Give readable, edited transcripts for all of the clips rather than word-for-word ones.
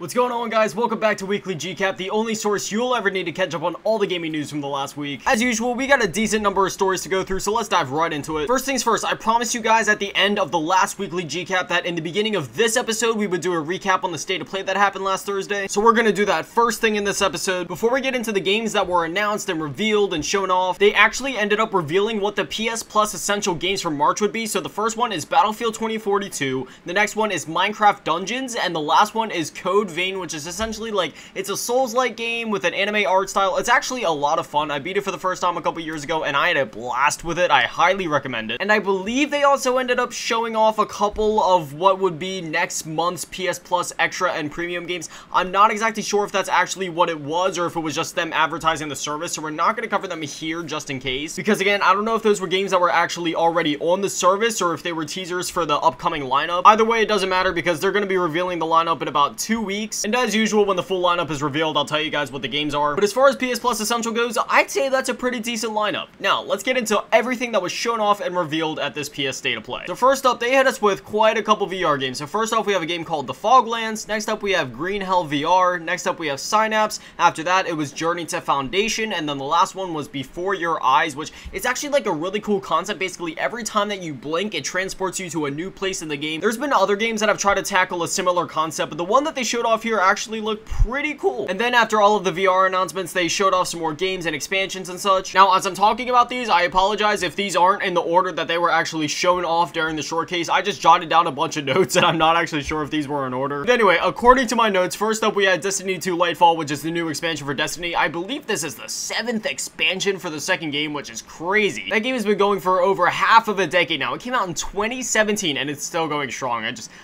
What's going on, guys? Welcome back to Weekly GCap, the only source you'll ever need to catch up on all the gaming news from the last week. As usual, we got a decent number of stories to go through, so let's dive right into it. First things first, I promised you guys at the end of the last Weekly GCap that in the beginning of this episode, we would do a recap on the state of play that happened last Thursday. So we're gonna do that first thing in this episode. Before we get into the games that were announced and revealed and shown off, they actually ended up revealing what the PS Plus essential games for March would be. So the first one is Battlefield 2042, the next one is Minecraft Dungeons, and the last one is Code Vein, which is essentially like, it's a Souls-like game with an anime art style. It's actually a lot of fun. I beat it for the first time a couple years ago, and I had a blast with it. I highly recommend it. And I believe they also ended up showing off a couple of what would be next month's PS Plus Extra and Premium games. I'm not exactly sure if that's actually what it was, or if it was just them advertising the service, so we're not going to cover them here just in case. Because again, I don't know if those were games that were actually already on the service, or if they were teasers for the upcoming lineup. Either way, it doesn't matter, because they're going to be revealing the lineup in about 2 weeks. And as usual, when the full lineup is revealed, I'll tell you guys what the games are. But as far as PS Plus Essential goes, I'd say that's a pretty decent lineup. Now, let's get into everything that was shown off and revealed at this PS State of Play. So first up, they hit us with quite a couple VR games. So first off, we have a game called The Foglands. Next up, we have Green Hell VR. Next up, we have Synapse. After that, it was Journey to Foundation. And then the last one was Before Your Eyes, which is actually like a really cool concept. Basically, every time that you blink, it transports you to a new place in the game. There's been other games that have tried to tackle a similar concept, but the one that they showed off here actually looked pretty cool. And then after all of the VR announcements, they showed off some more games and expansions and such. Now, as I'm talking about these, I apologize if these aren't in the order that they were actually shown off during the showcase. I just jotted down a bunch of notes, and I'm not actually sure if these were in order. But anyway, according to my notes, first up we had Destiny 2 Lightfall, which is the new expansion for Destiny. I believe this is the 7th expansion for the second game, which is crazy. That game has been going for over half of a decade now. It came out in 2017, and it's still going strong.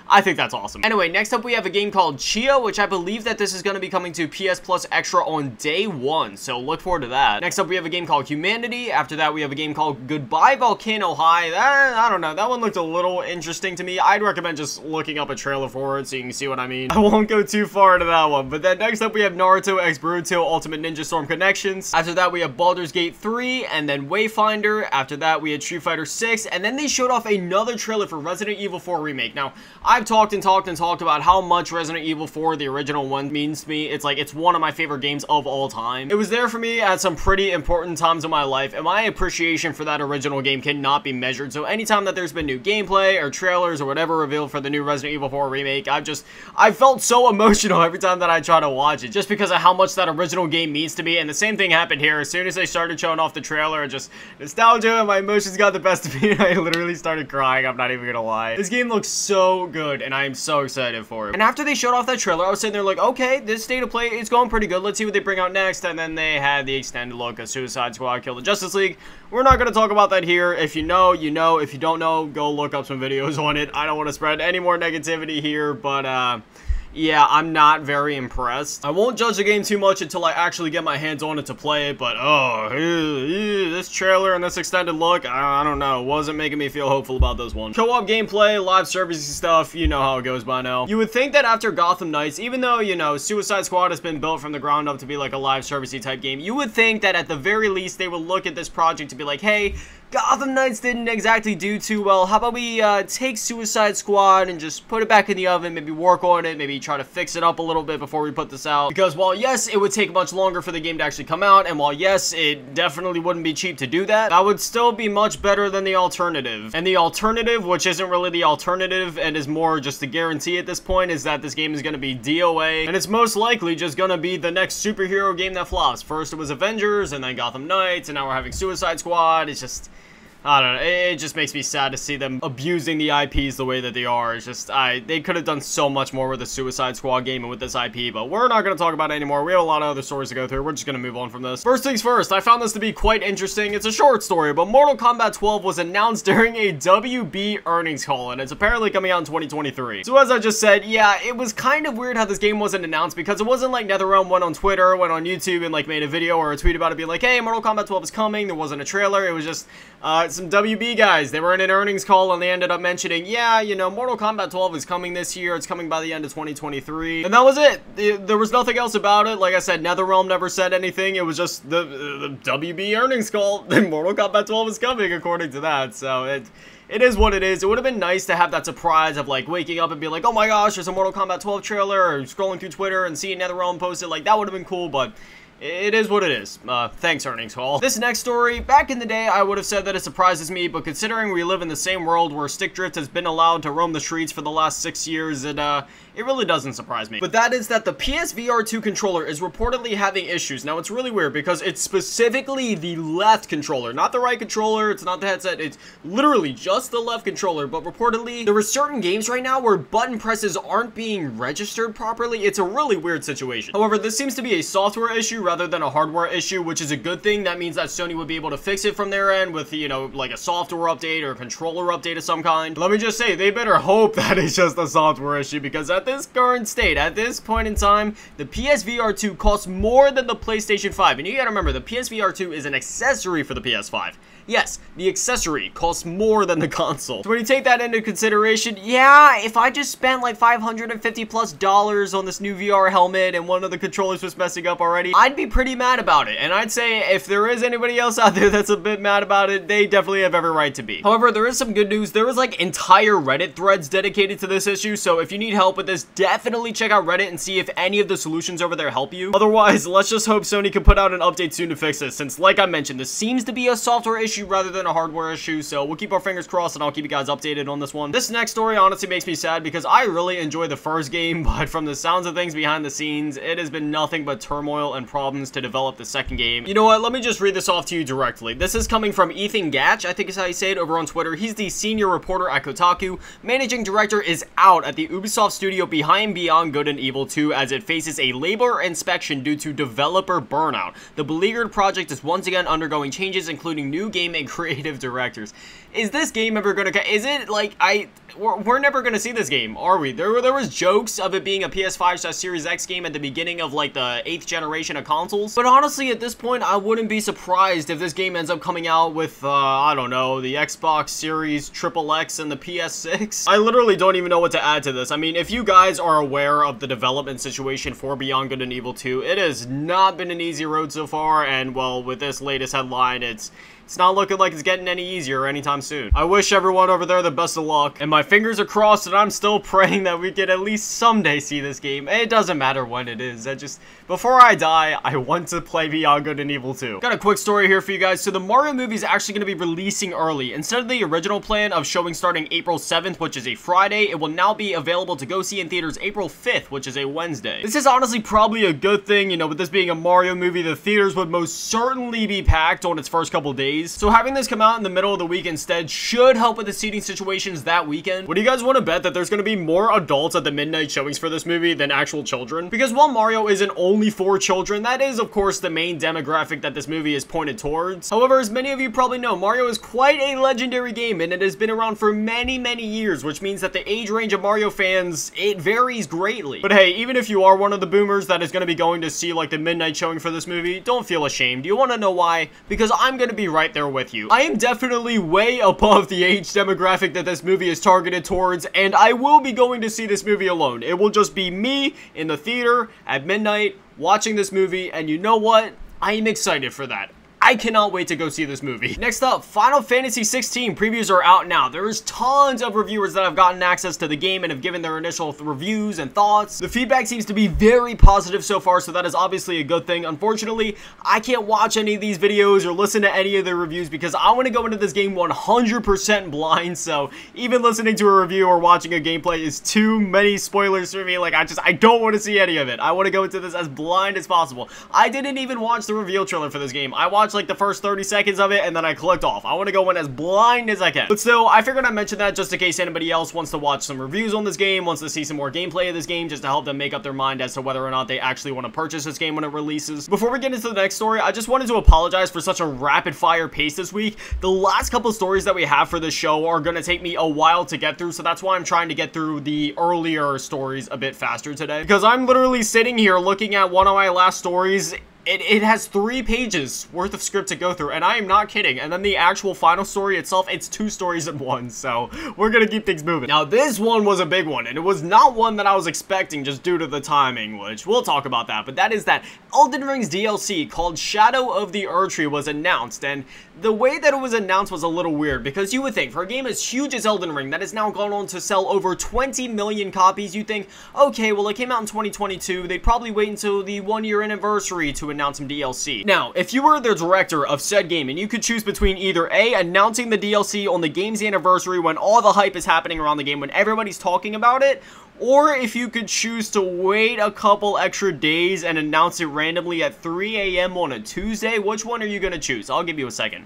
I think that's awesome. Anyway, next up we have a game called Chia, which I believe that this is going to be coming to PS Plus Extra on day 1, so look forward to that. Next up, we have a game called Humanity. After that, we have a game called Goodbye Volcano High. I don't know, that one looked a little interesting to me. I'd recommend just looking up a trailer for it so you can see what I mean. I won't go too far into that one. But then next up, we have Naruto X Boruto Ultimate Ninja Storm Connections. After that, we have Baldur's Gate 3, and then Wayfinder. After that, we had Street Fighter 6, and then they showed off another trailer for Resident Evil 4 Remake. Now, I've talked about how much Resident Evil 4, the original one, means to me. It's one of my favorite games of all time. It was there for me at some pretty important times in my life, and my appreciation for that original game cannot be measured. So anytime that there's been new gameplay or trailers or whatever revealed for the new Resident Evil 4 Remake, I felt so emotional every time that I try to watch it, just because of how much that original game means to me. And the same thing happened here. As soon as they started showing off the trailer, just nostalgia and my emotions got the best of me, and I literally started crying. I'm not even gonna lie. This game looks so good, and I am so excited for it. And after they showed off that trailer, I was sitting there like, okay, this State of Play is going pretty good. Let's see what they bring out next. And then they had the extended look of Suicide Squad Kill the Justice League. We're not going to talk about that here. If you know, you know. If you don't know, go look up some videos on it. I don't want to spread any more negativity here, but yeah, I'm not very impressed. I won't judge the game too much until I actually get my hands on it to play it, but this trailer and this extended look, I don't know, wasn't making me feel hopeful about this one. Co-op gameplay, live service stuff, you know how it goes by now. You would think that after Gotham Knights, even though, you know, Suicide Squad has been built from the ground up to be like a live servicey type game, you would think that at the very least they would look at this project to be like, hey, Gotham Knights didn't exactly do too well. How about we take Suicide Squad and just put it back in the oven, maybe work on it, maybe try to fix it up a little bit before we put this out. Because while yes, it would take much longer for the game to actually come out, and while yes, it definitely wouldn't be cheap to do that, that would still be much better than the alternative. And the alternative, which isn't really the alternative and is more just a guarantee at this point, is that this game is going to be DOA, and it's most likely just going to be the next superhero game that flops. First it was Avengers, and then Gotham Knights, and now we're having Suicide Squad. It's just, I don't know, it just makes me sad to see them abusing the IPs the way that they are. It's just, they could have done so much more with the Suicide Squad game and with this IP, but we're not going to talk about it anymore. We have a lot of other stories to go through. We're just going to move on from this. First things first, I found this to be quite interesting. It's a short story, but Mortal Kombat 12 was announced during a WB earnings call, and it's apparently coming out in 2023. So as I just said, yeah, it was kind of weird how this game wasn't announced, because it wasn't like NetherRealm went on Twitter, went on YouTube, and like made a video or a tweet about it being like, hey, Mortal Kombat 12 is coming. There wasn't a trailer. It was just, some WB guys, they were in an earnings call and they ended up mentioning, yeah, you know, Mortal Kombat 12 is coming this year. It's coming by the end of 2023. And that was it. There was nothing else about it. Like I said, NetherRealm never said anything. It was just the WB earnings call. Mortal Kombat 12 is coming, according to that. So it is what it is. It would have been nice to have that surprise of, like, waking up and be like, oh my gosh, there's a Mortal Kombat 12 trailer, or scrolling through Twitter and seeing NetherRealm post it. Like, that would have been cool, but it is what it is. Thanks, earnings call. This next story, back in the day, I would have said that it surprises me, but considering we live in the same world where stick drift has been allowed to roam the streets for the last 6 years, it really doesn't surprise me. But that is that the PSVR 2 controller is reportedly having issues. Now, it's really weird because it's specifically the left controller, not the right controller, it's not the headset, it's literally just the left controller, but reportedly, there are certain games right now where button presses aren't being registered properly. It's a really weird situation. However, this seems to be a software issue rather than a hardware issue, which is a good thing. That means that Sony would be able to fix it from their end with, you know, like a software update or a controller update of some kind. Let me just say, they better hope that it's just a software issue, because at this current state, at this point in time, the PSVR 2 costs more than the PlayStation 5. And you gotta remember, the PSVR 2 is an accessory for the PS5. Yes, the accessory costs more than the console. So when you take that into consideration, yeah, if I just spent like $550+ on this new VR helmet and one of the controllers was messing up already, I'd be pretty mad about it. And I'd say if there is anybody else out there that's a bit mad about it, they definitely have every right to be. However, there is some good news. There was like entire Reddit threads dedicated to this issue, so if you need help with this, definitely check out Reddit and see if any of the solutions over there help you. Otherwise, let's just hope Sony can put out an update soon to fix this, since like I mentioned, this seems to be a software issue rather than a hardware issue, so we'll keep our fingers crossed and I'll keep you guys updated on this one. This next story honestly makes me sad because I really enjoyed the first game, but from the sounds of things behind the scenes, it has been nothing but turmoil and problems to develop the second game. You know what, let me just read this off to you directly. This is coming from Ethan Gatch, I think is how you say it, over on Twitter. He's the senior reporter at Kotaku. Managing director is out at the Ubisoft studio behind Beyond Good and Evil 2 as it faces a labor inspection due to developer burnout. The beleaguered project is once again undergoing changes, including new game and creative directors. Is this game ever gonna, is it like, we're never gonna see this game, are we? There was jokes of it being a PS5/Series X game at the beginning of like the 8th generation of consoles, but honestly at this point I wouldn't be surprised if this game ends up coming out with, I don't know, the Xbox Series XXX and the PS6. I literally don't even know what to add to this. I mean, if you guys are aware of the development situation for Beyond Good and Evil 2, it has not been an easy road so far, and well, with this latest headline, it's not looking like it's getting any easier anytime soon. I wish everyone over there the best of luck, and my fingers are crossed and I'm still praying that we could at least someday see this game. It doesn't matter when it is. Before I die, I want to play Beyond Good and Evil 2. Got a quick story here for you guys. So the Mario movie is actually going to be releasing early. Instead of the original plan of showing starting April 7th, which is a Friday, it will now be available to go see in theaters April 5th, which is a Wednesday. This is honestly probably a good thing, you know, with this being a Mario movie, the theaters would most certainly be packed on its first couple days. So having this come out in the middle of the week instead should help with the seating situations that weekend. What do you guys want to bet that there's going to be more adults at the midnight showings for this movie than actual children? Because while Mario isn't only for children, that is of course the main demographic that this movie is pointed towards. However, as many of you probably know, Mario is quite a legendary game and it has been around for many years, which means that the age range of Mario fans, it varies greatly. But hey, even if you are one of the boomers that is going to be going to see like the midnight showing for this movie, don't feel ashamed. You want to know why? Because I'm going to be right there with you. I am definitely way above the age demographic that this movie is targeted towards, and I will be going to see this movie alone. It will just be me in the theater at midnight watching this movie, and you know what? I am excited for that. I cannot wait to go see this movie. Next up, Final Fantasy 16 previews are out now. There's tons of reviewers that have gotten access to the game and have given their initial reviews and thoughts. The feedback seems to be very positive so far, so that is obviously a good thing. Unfortunately, I can't watch any of these videos or listen to any of the reviews because I want to go into this game 100% blind, so even listening to a review or watching a gameplay is too many spoilers for me. Like, I don't want to see any of it. I want to go into this as blind as possible. I didn't even watch the reveal trailer for this game. I watched like the first 30 seconds of it and then I clicked off. I want to go in as blind as I can. But still, I figured I'd mention that just in case anybody else wants to watch some reviews on this game, wants to see some more gameplay of this game, just to help them make up their mind as to whether or not they actually want to purchase this game when it releases. Before we get into the next story, I just wanted to apologize for such a rapid fire pace this week. The last couple stories that we have for this show are going to take me a while to get through, so that's why I'm trying to get through the earlier stories a bit faster today. Because I'm literally sitting here looking at one of my last stories it has 3 pages worth of script to go through, and I am not kidding. And then the actual final story itself, it's 2 stories in one, so we're gonna keep things moving. Now, this one was a big one, and it was not one that I was expecting just due to the timing, which we'll talk about that, but that is that Elden Ring's DLC called Shadow of the Erdtree was announced, and the way that it was announced was a little weird, because you would think, for a game as huge as Elden Ring that has now gone on to sell over 20 million copies, you think, okay, well, it came out in 2022, they'd probably wait until the 1-year anniversary to announce some DLC. Now, if you were the director of said game, and you could choose between either A, announcing the DLC on the game's anniversary when all the hype is happening around the game, when everybody's talking about it, or if you could choose to wait a couple extra days and announce it randomly at 3 a.m. on a Tuesday, which one are you going to choose? I'll give you a second.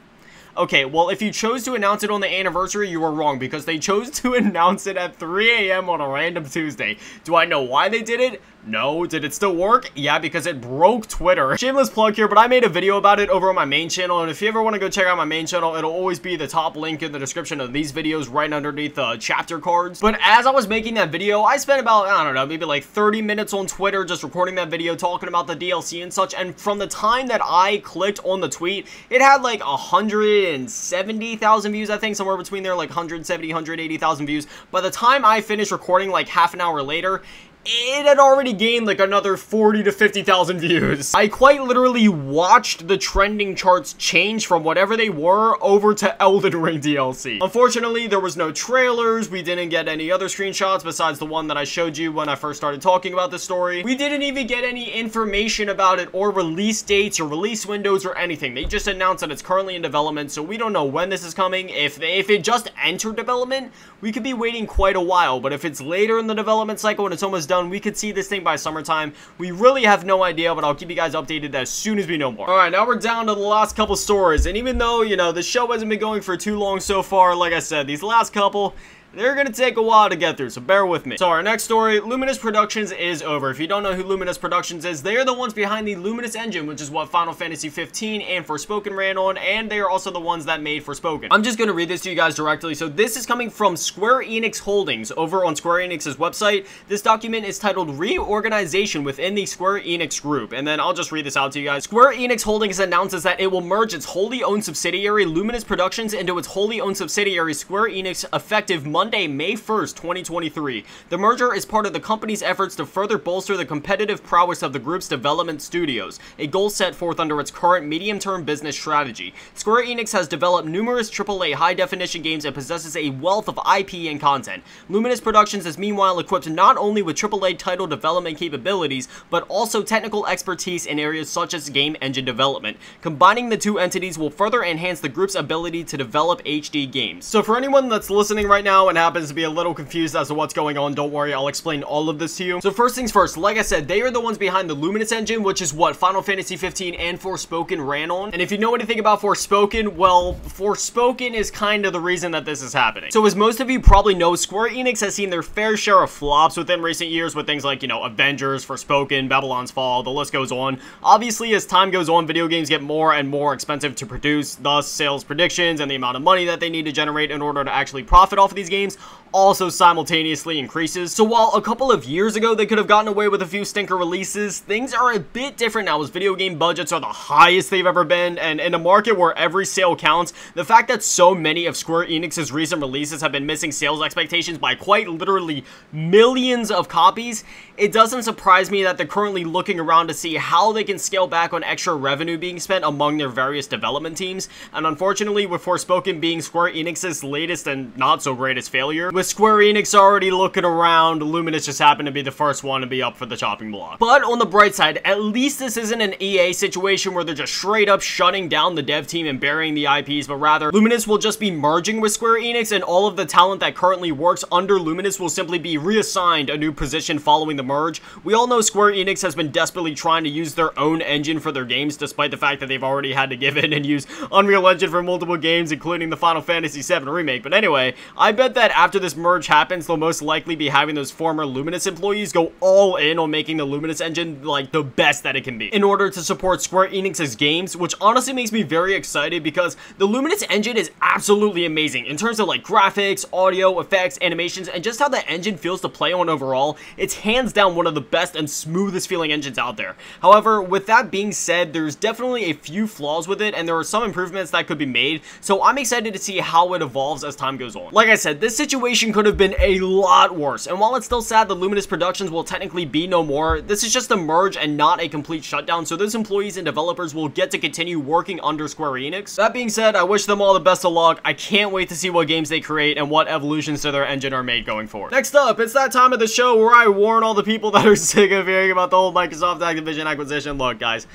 Okay, well, if you chose to announce it on the anniversary, you were wrong, because they chose to announce it at 3 a.m. on a random Tuesday. Do I know why they did it? No. Did it still work? Yeah, because it broke Twitter. Shameless plug here, but I made a video about it over on my main channel, and if you ever want to go check out my main channel, it'll always be the top link in the description of these videos right underneath the chapter cards. But as I was making that video, I spent about, I don't know, maybe like 30 minutes on Twitter just recording that video, talking about the DLC and such, and from the time that I clicked on the tweet, it had like 170,000 views, I think, somewhere between there, like 170, 180,000 views. By the time I finished recording, like half an hour later, it had already gained like another 40 to 50,000 views. I quite literally watched the trending charts change from whatever they were over to Elden Ring DLC. Unfortunately, there was no trailers. We didn't get any other screenshots besides the one that I showed you when I first started talking about the story. We didn't even get any information about it or release dates or release windows or anything. They just announced that it's currently in development, so we don't know when this is coming. If it just entered development, we could be waiting quite a while, but if it's later in the development cycle and it's almost done, we could see this thing by summertime. We really have no idea, but I'll keep you guys updated as soon as we know more. Alright, now we're down to the last couple stories, and even though, you know, the show hasn't been going for too long so far, like I said, these last couple, they're gonna take a while to get through, so bear with me. So our next story, Luminous Productions is over. If you don't know who Luminous Productions is, they are the ones behind the Luminous engine, which is what Final Fantasy 15 and Forspoken ran on, and they are also the ones that made Forspoken. I'm just gonna read this to you guys directly. So this is coming from Square Enix Holdings over on Square Enix's website. This document is titled Reorganization within the Square Enix Group, and then I'll just read this out to you guys. Square Enix Holdings announces that it will merge its wholly owned subsidiary Luminous Productions into its wholly owned subsidiary Square Enix effective Monday, May 1st, 2023. The merger is part of the company's efforts to further bolster the competitive prowess of the group's development studios, a goal set forth under its current medium-term business strategy. Square Enix has developed numerous AAA high-definition games and possesses a wealth of IP and content. Luminous Productions is meanwhile equipped not only with AAA title development capabilities, but also technical expertise in areas such as game engine development. Combining the two entities will further enhance the group's ability to develop HD games. So for anyone that's listening right now and happens to be a little confused as to what's going on, don't worry, I'll explain all of this to you. So first things first, like I said, they are the ones behind the Luminous engine, which is what Final Fantasy 15 and Forspoken ran on. And if you know anything about Forspoken, well, Forspoken is kind of the reason that this is happening. So as most of you probably know, Square Enix has seen their fair share of flops within recent years with things like, you know, Avengers, Forspoken, Babylon's Fall, the list goes on. Obviously, as time goes on, video games get more and more expensive to produce, thus sales predictions and the amount of money that they need to generate in order to actually profit off of these games also simultaneously increases. So while a couple of years ago they could have gotten away with a few stinker releases, things are a bit different now as video game budgets are the highest they've ever been, and in a market where every sale counts, the fact that so many of Square Enix's recent releases have been missing sales expectations by quite literally millions of copies, it doesn't surprise me that they're currently looking around to see how they can scale back on extra revenue being spent among their various development teams. And unfortunately, with Forspoken being Square Enix's latest and not so greatest failure, with Square Enix already looking around, Luminous just happened to be the first one to be up for the chopping block. But on the bright side, at least this isn't an EA situation where they're just straight up shutting down the dev team and burying the IPs, but rather Luminous will just be merging with Square Enix, and all of the talent that currently works under Luminous will simply be reassigned a new position following the merge. We all know Square Enix has been desperately trying to use their own engine for their games, despite the fact that they've already had to give in and use Unreal Engine for multiple games, including the Final Fantasy VII Remake. But anyway, I bet that after this this merge happens, they'll most likely be having those former Luminous employees go all in on making the Luminous engine like the best that it can be in order to support Square Enix's games, which honestly makes me very excited because the Luminous engine is absolutely amazing in terms of like graphics, audio, effects, animations, and just how the engine feels to play on overall. It's hands down one of the best and smoothest feeling engines out there. However, with that being said, there's definitely a few flaws with it, and there are some improvements that could be made, so I'm excited to see how it evolves as time goes on. Like I said, this situation could have been a lot worse, and while it's still sad the Luminous Productions will technically be no more, this is just a merge and not a complete shutdown, so those employees and developers will get to continue working under Square Enix. That being said, I wish them all the best of luck. I can't wait to see what games they create and what evolutions to their engine are made going forward. Next up, it's that time of the show where I warn all the people that are sick of hearing about the whole Microsoft Activision acquisition. Look, guys,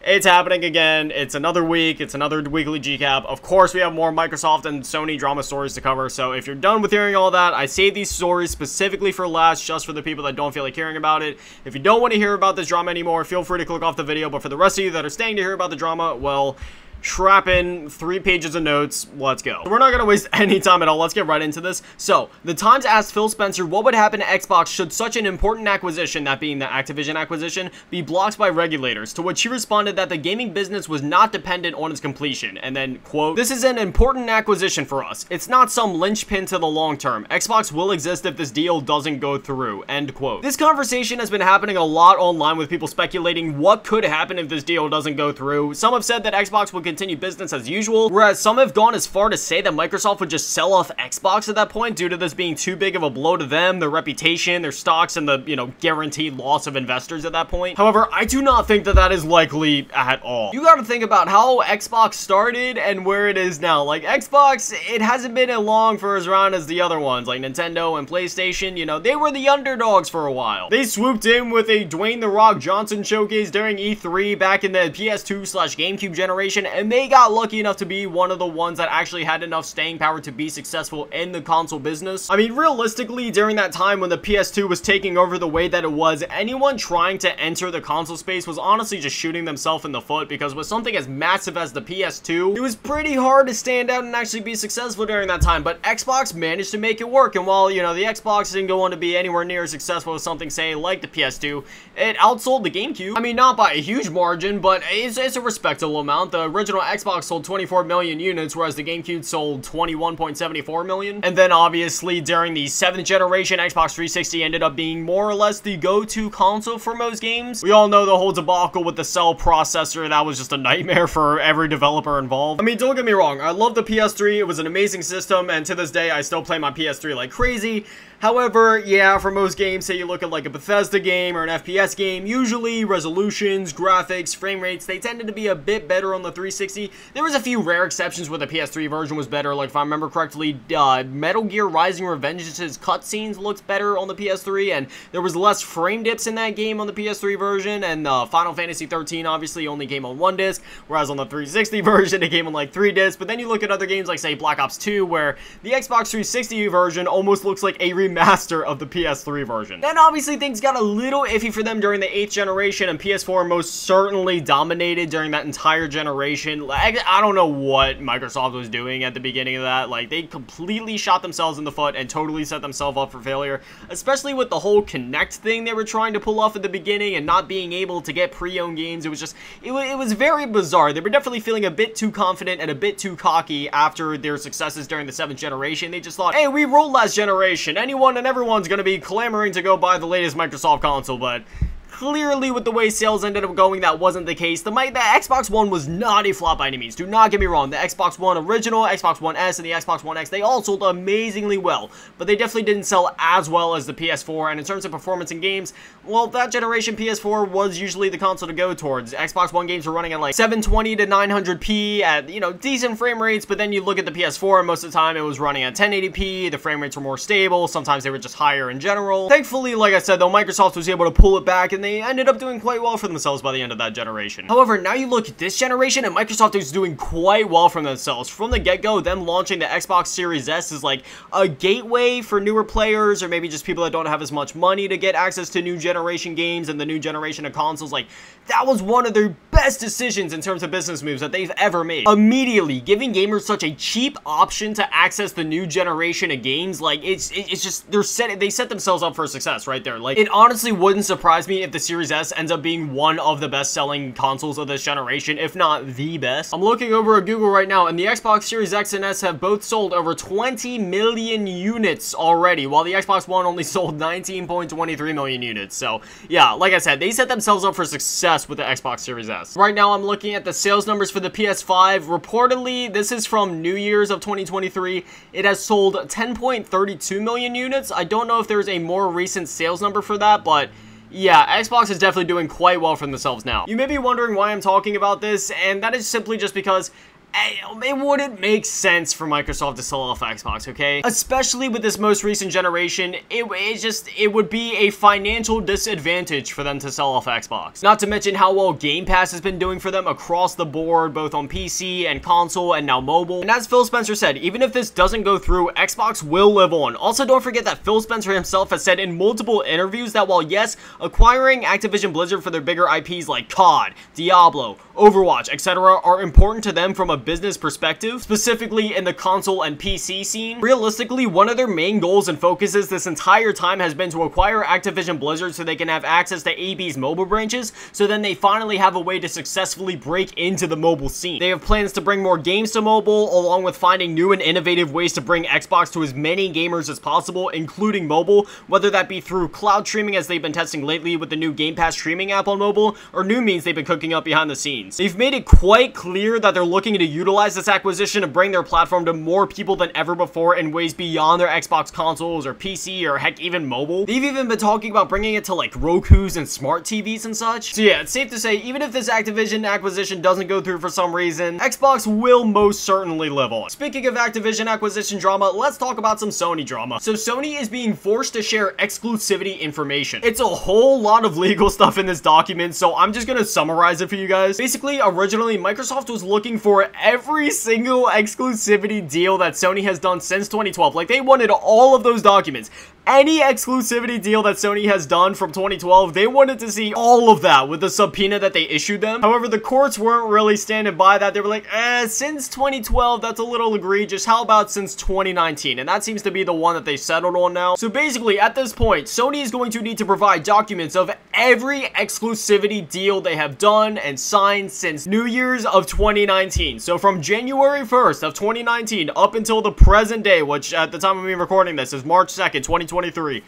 it's happening again. It's another week. It's another weekly GCAP. Of course, we have more Microsoft and Sony drama stories to cover, so if you're done with hearing all that, I save these stories specifically for last, just for the people that don't feel like hearing about it. If you don't want to hear about this drama anymore, feel free to click off the video, but for the rest of you that are staying to hear about the drama, well, strap in 3 pages of notes. Let's go. We're not gonna waste any time at all. Let's get right into this. So, The Times asked Phil Spencer what would happen to Xbox should such an important acquisition, that being the Activision acquisition, be blocked by regulators, to which he responded that the gaming business was not dependent on its completion, and then, quote, "This is an important acquisition for us. It's not some linchpin to the long term. Xbox will exist if this deal doesn't go through," end quote. This conversation has been happening a lot online with people speculating what could happen if this deal doesn't go through. Some have said that Xbox would continue business as usual, whereas some have gone as far to say that Microsoft would just sell off Xbox at that point due to this being too big of a blow to them, their reputation, their stocks, and the, you know, guaranteed loss of investors at that point. However, I do not think that that is likely at all. You gotta think about how Xbox started and where it is now. Like, Xbox, it hasn't been as long for as around as the other ones, like Nintendo and PlayStation. You know, they were the underdogs for a while. They swooped in with a Dwayne "The Rock" Johnson showcase during E3 back in the PS2/GameCube generation, and they got lucky enough to be one of the ones that actually had enough staying power to be successful in the console business. I mean, realistically, during that time when the PS2 was taking over the way that it was, anyone trying to enter the console space was honestly just shooting themselves in the foot, because with something as massive as the PS2, it was pretty hard to stand out and actually be successful during that time, but Xbox managed to make it work, and while, you know, the Xbox didn't go on to be anywhere near as successful as something, say, like the PS2, it outsold the GameCube. I mean, not by a huge margin, but it's a respectable amount. The original Xbox sold 24 million units, whereas the GameCube sold 21.74 million. And then obviously during the 7th generation, Xbox 360 ended up being more or less the go-to console for most games. We all know the whole debacle with the cell processor. That was just a nightmare for every developer involved. I mean, don't get me wrong, I love the PS3. It was an amazing system, and to this day, I still play my PS3 like crazy. However, yeah, for most games, say you look at like a Bethesda game or an FPS game, usually resolutions, graphics, frame rates, they tended to be a bit better on the 360. There was a few rare exceptions where the PS3 version was better, like if I remember correctly, Metal Gear Rising: Revengeance's cutscenes looked better on the PS3, and there was less frame dips in that game on the PS3 version, and Final Fantasy 13 obviously only came on 1 disc, whereas on the 360 version it came on like 3 discs. But then you look at other games like, say, Black Ops 2, where the Xbox 360 version almost looks like a remaster of the PS3 version. Then obviously things got a little iffy for them during the 8th generation, and PS4 most certainly dominated during that entire generation. Like, I don't know what Microsoft was doing at the beginning of that. Like, they completely shot themselves in the foot and totally set themselves up for failure, especially with the whole Kinect thing they were trying to pull off at the beginning and not being able to get pre-owned games. It was just, it was very bizarre. They were definitely feeling a bit too confident and a bit too cocky after their successes during the 7th generation. They just thought, hey, we rolled last generation. Anyone and everyone's gonna be clamoring to go buy the latest Microsoft console, but clearly, with the way sales ended up going, that wasn't the case. The Xbox One was not a flop by any means. Do not get me wrong. The Xbox One original, Xbox One S, and the Xbox One X, they all sold amazingly well, but they definitely didn't sell as well as the PS4, and in terms of performance in games, well, that generation PS4 was usually the console to go towards. Xbox One games were running at like 720 to 900p at, you know, decent frame rates, but then you look at the PS4, and most of the time it was running at 1080p, the frame rates were more stable, sometimes they were just higher in general. Thankfully, like I said, though, Microsoft was able to pull it back, and they ended up doing quite well for themselves by the end of that generation. However, now you look at this generation, and Microsoft is doing quite well for themselves. From the get-go, them launching the Xbox Series S is like a gateway for newer players, or maybe just people that don't have as much money to get access to new generation games and the new generation of consoles. Like, that was one of their best decisions in terms of business moves that they've ever made. Immediately giving gamers such a cheap option to access the new generation of games, like, it's just, they set themselves up for success right there. Like, it honestly wouldn't surprise me if the Series S ends up being one of the best-selling consoles of this generation, if not the best. I'm looking over at Google right now, and the Xbox Series X and S have both sold over 20 million units already, while the Xbox One only sold 19.23 million units. So, yeah, like I said, they set themselves up for success with the Xbox Series S. Right now, I'm looking at the sales numbers for the PS5. Reportedly, this is from New Year's of 2023. It has sold 10.32 million units. I don't know if there's a more recent sales number for that, but yeah, Xbox is definitely doing quite well for themselves now. You may be wondering why I'm talking about this, and that is simply just because it wouldn't make sense for Microsoft to sell off Xbox, okay? Especially with this most recent generation, it would be a financial disadvantage for them to sell off Xbox. Not to mention how well Game Pass has been doing for them across the board, both on PC and console and now mobile. And as Phil Spencer said, even if this doesn't go through, Xbox will live on. Also, don't forget that Phil Spencer himself has said in multiple interviews that while yes, acquiring Activision Blizzard for their bigger IPs like COD, Diablo, Overwatch, etc. are important to them from a business perspective, specifically in the console and PC scene, realistically, one of their main goals and focuses this entire time has been to acquire Activision Blizzard so they can have access to AB's mobile branches, so then they finally have a way to successfully break into the mobile scene. They have plans to bring more games to mobile, along with finding new and innovative ways to bring Xbox to as many gamers as possible, including mobile, whether that be through cloud streaming as they've been testing lately with the new Game Pass streaming app on mobile, or new means they've been cooking up behind the scenes. They've made it quite clear that they're looking to utilize this acquisition to bring their platform to more people than ever before in ways beyond their Xbox consoles or PC or heck even mobile. They've even been talking about bringing it to like Roku's and smart TVs and such. So yeah, it's safe to say even if this Activision acquisition doesn't go through for some reason, Xbox will most certainly live on. Speaking of Activision acquisition drama, let's talk about some Sony drama. So Sony is being forced to share exclusivity information. It's a whole lot of legal stuff in this document, so I'm just gonna summarize it for you guys. Basically, originally Microsoft was looking for every single exclusivity deal that Sony has done since 2012. Like, they wanted all of those documents. Any exclusivity deal that Sony has done from 2012, they wanted to see all of that with the subpoena that they issued them. However, the courts weren't really standing by that. They were like, since 2012, that's a little egregious. How about since 2019? And that seems to be the one that they settled on now. So basically, at this point, Sony is going to need to provide documents of every exclusivity deal they have done and signed since New Year's of 2019. So from January 1st of 2019 up until the present day, which at the time of me recording this is March 2nd, 2023,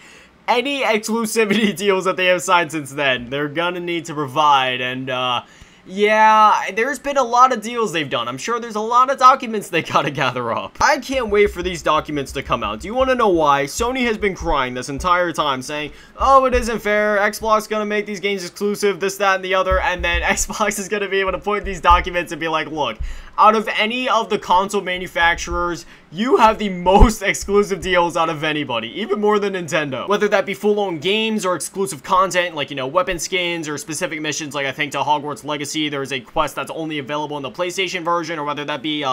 any exclusivity deals that they have signed since then, they're gonna need to provide. And yeah, there's been a lot of deals they've done. I'm sure there's a lot of documents they gotta gather up. I can't wait for these documents to come out. Do you want to know why? Sony has been crying this entire time saying, oh, it isn't fair, Xbox is gonna make these games exclusive, this, that, and the other, and then Xbox is gonna be able to point these documents and be like, look, out of any of the console manufacturers, you have the most exclusive deals out of anybody, even more than Nintendo. Whether that be full-on games or exclusive content, like, you know, weapon skins or specific missions, like I think to Hogwarts Legacy, there's a quest that's only available in the PlayStation version, or whether that be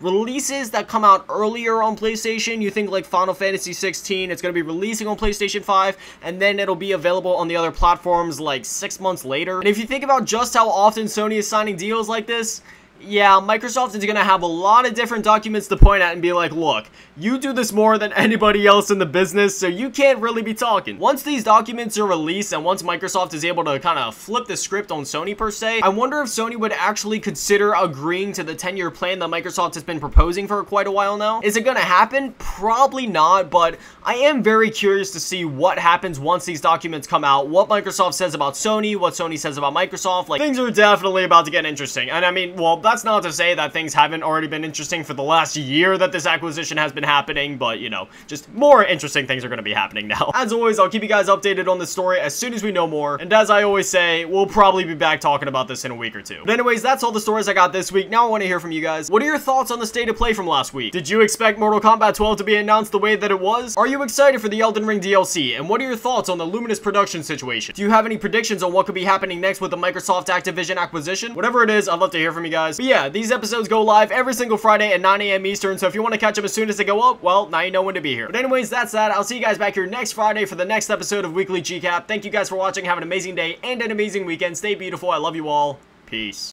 releases that come out earlier on PlayStation. You think like Final Fantasy 16, it's going to be releasing on PlayStation 5, and then it'll be available on the other platforms like 6 months later. And if you think about just how often Sony is signing deals like this, yeah, Microsoft is going to have a lot of different documents to point at and be like, look, you do this more than anybody else in the business, so you can't really be talking. Once these documents are released and once Microsoft is able to kind of flip the script on Sony per se, I wonder if Sony would actually consider agreeing to the 10-year plan that Microsoft has been proposing for quite a while now. Is it going to happen? Probably not, but I am very curious to see what happens once these documents come out, what Microsoft says about Sony, what Sony says about Microsoft. Like, things are definitely about to get interesting. And I mean, well, that's that's not to say that things haven't already been interesting for the last year that this acquisition has been happening, but, you know, just more interesting things are going to be happening now. As always, I'll keep you guys updated on this story as soon as we know more, and as I always say, we'll probably be back talking about this in a week or two. But anyways, that's all the stories I got this week. Now I want to hear from you guys. What are your thoughts on the state of play from last week? Did you expect Mortal Kombat 12 to be announced the way that it was? Are you excited for the Elden Ring DLC? And what are your thoughts on the Luminous production situation? Do you have any predictions on what could be happening next with the Microsoft Activision acquisition? Whatever it is, I'd love to hear from you guys. But yeah, these episodes go live every single Friday at 9 a.m. Eastern, so if you want to catch them as soon as they go up, well, now you know when to be here. But anyways, that's that. I'll see you guys back here next Friday for the next episode of Weekly GCap. Thank you guys for watching. Have an amazing day and an amazing weekend. Stay beautiful. I love you all. Peace.